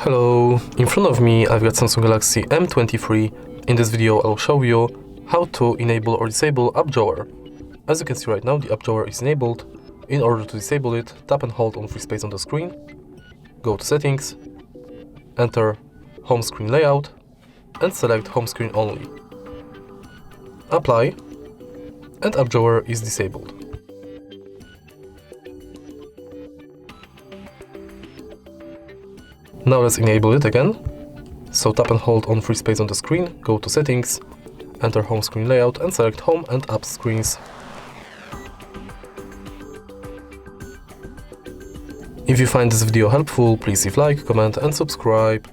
Hello, in front of me I've got Samsung Galaxy M23. In this video I'll show you how to enable or disable app drawer. As you can see right now, the app drawer is enabled. In order to disable it, tap and hold on free space on the screen, go to settings, enter home screen layout and select home screen only. Apply, and app drawer is disabled. Now let's enable it again. So tap and hold on free space on the screen, go to settings, enter home screen layout and select home and app screens. If you find this video helpful, please leave like, comment and subscribe.